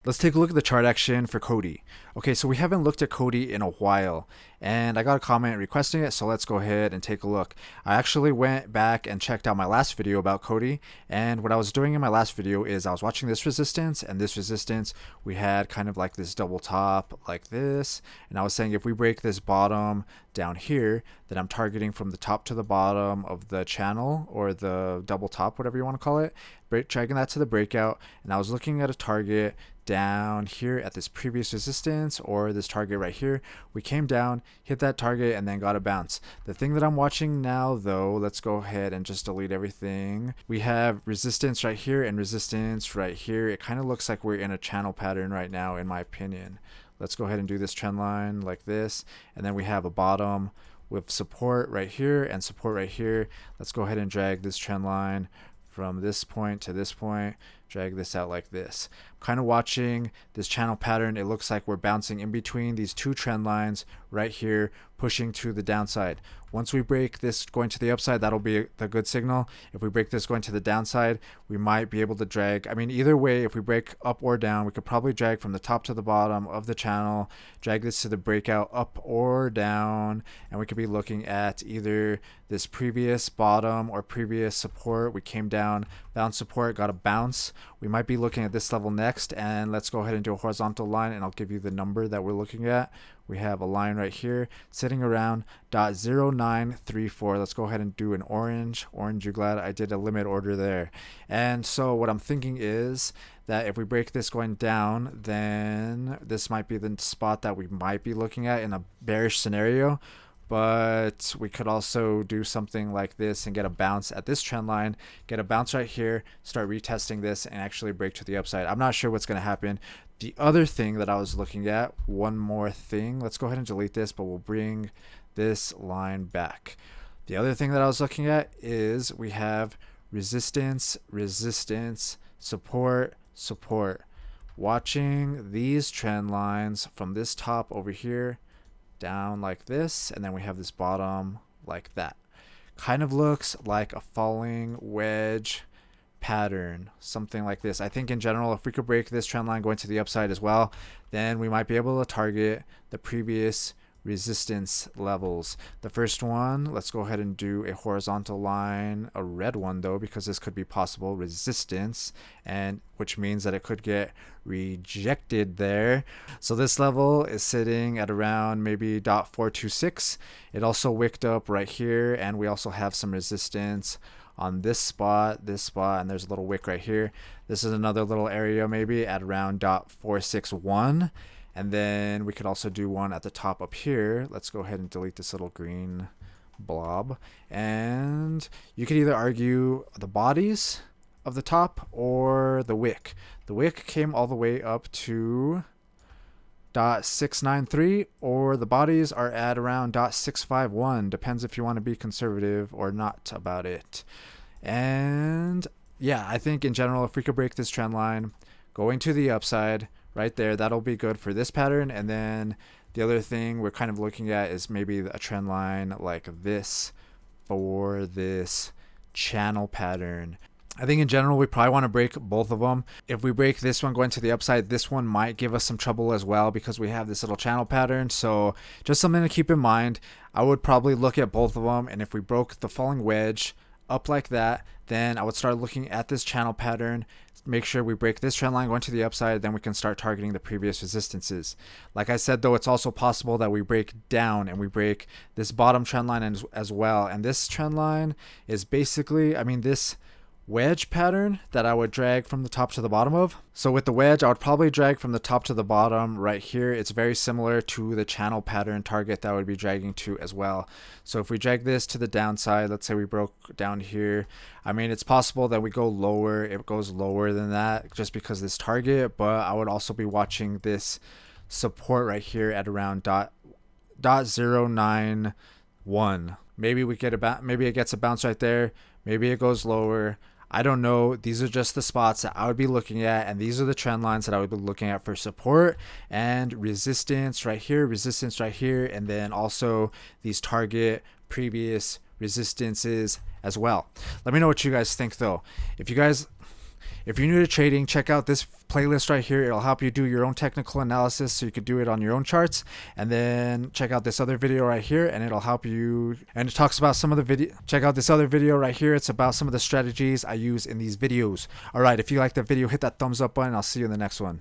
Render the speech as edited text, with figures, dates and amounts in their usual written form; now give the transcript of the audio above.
Let's take a look at the chart action for COTI. Okay, so we haven't looked at COTI in a while, and I got a comment requesting it, so let's go ahead and take a look. I actually went back and checked out my last video about COTI, and what I was doing in my last video is I was watching this resistance and this resistance. We had kind of like this double top like this, and I was saying if we break this bottom down here, then I'm targeting from the top to the bottom of the channel, or the double top, whatever you want to call it, dragging that to the breakout, and I was looking at a target down here at this previous resistance, or this target right here. We came down, hit that target, and then got a bounce. The thing that I'm watching now though, let's go ahead and just delete everything. We have resistance right here and resistance right here. It kind of looks like we're in a channel pattern right now, in my opinion. Let's go ahead and do this trend line like this, and then we have a bottom with support right here and support right here. Let's go ahead and drag this trend line from this point to this point, drag this out like this. I'm kind of watching this channel pattern. It looks like we're bouncing in between these two trend lines right here, pushing to the downside. Once we break this going to the upside, that'll be the good signal. If we break this going to the downside, we might be able to drag. I mean, either way, if we break up or down, we could probably drag from the top to the bottom of the channel, drag this to the breakout up or down, and we could be looking at either this previous bottom or previous support. We came down, bounce support, got a bounce. We might be looking at this level next, and let's go ahead and do a horizontal line, and I'll give you the number that we're looking at. We have a line right here sitting around 0.0934. Let's go ahead and do an orange. You're glad I did a limit order there. And so what I'm thinking is that if we break this going down, then this might be the spot that we might be looking at in a bearish scenario. But we could also do something like this and get a bounce at this trend line, get a bounce right here, start retesting this, and actually break to the upside. I'm not sure what's going to happen. The other thing that I was looking at, one more thing, let's go ahead and delete this, but we'll bring this line back. The other thing that I was looking at is we have resistance, resistance, support, support. Watching these trend lines from this top over here down like this, and then we have this bottom like that. Kind of looks like a falling wedge pattern, something like this. I think in general, if we could break this trend line going to the upside as well, then we might be able to target the previous resistance levels. The first one, let's go ahead and do a horizontal line, a red one though, because this could be possible resistance, and which means that it could get rejected there. So this level is sitting at around maybe 0.426. It also wicked up right here, and we also have some resistance on this spot, and there's a little wick right here. This is another little area maybe at around 0.461. And then we could also do one at the top up here. Let's go ahead and delete this little green blob. And you could either argue the bodies of the top or the wick. The wick came all the way up to 0.693, or the bodies are at around 0.651. Depends if you want to be conservative or not about it. And yeah, I think in general, if we could break this trend line going to the upside right there, that'll be good for this pattern. And then the other thing we're kind of looking at is maybe a trend line like this for this channel pattern. I think in general, we probably want to break both of them. If we break this one going to the upside, this one might give us some trouble as well, because we have this little channel pattern. So just something to keep in mind. I would probably look at both of them, and if we broke the falling wedge up like that, then I would start looking at this channel pattern, make sure we break this trend line going to the upside, then we can start targeting the previous resistances. Like I said though, it's also possible that we break down and we break this bottom trend line as well. And this trend line is basically, I mean, this wedge pattern that I would drag from the top to the bottom of. So with the wedge, I would probably drag from the top to the bottom right here. It's very similar to the channel pattern target that I would be dragging to as well. So if we drag this to the downside, let's say we broke down here, I mean, it's possible that we go lower. It goes lower than that just because this target, but I would also be watching this support right here at around 0.091. Maybe we get maybe it gets a bounce right there. Maybe it goes lower. I don't know. These are just the spots that I would be looking at, and these are the trend lines that I would be looking at for support and resistance right here, and then also these target previous resistances as well. Let me know what you guys think though. If If you're new to trading, check out this playlist right here. It'll help you do your own technical analysis so you could do it on your own charts. And then check out this other video right here, and it'll help you. And it talks about some of the video. Check out this other video right here. It's about some of the strategies I use in these videos. All right, if you like the video, hit that thumbs up button. I'll see you in the next one.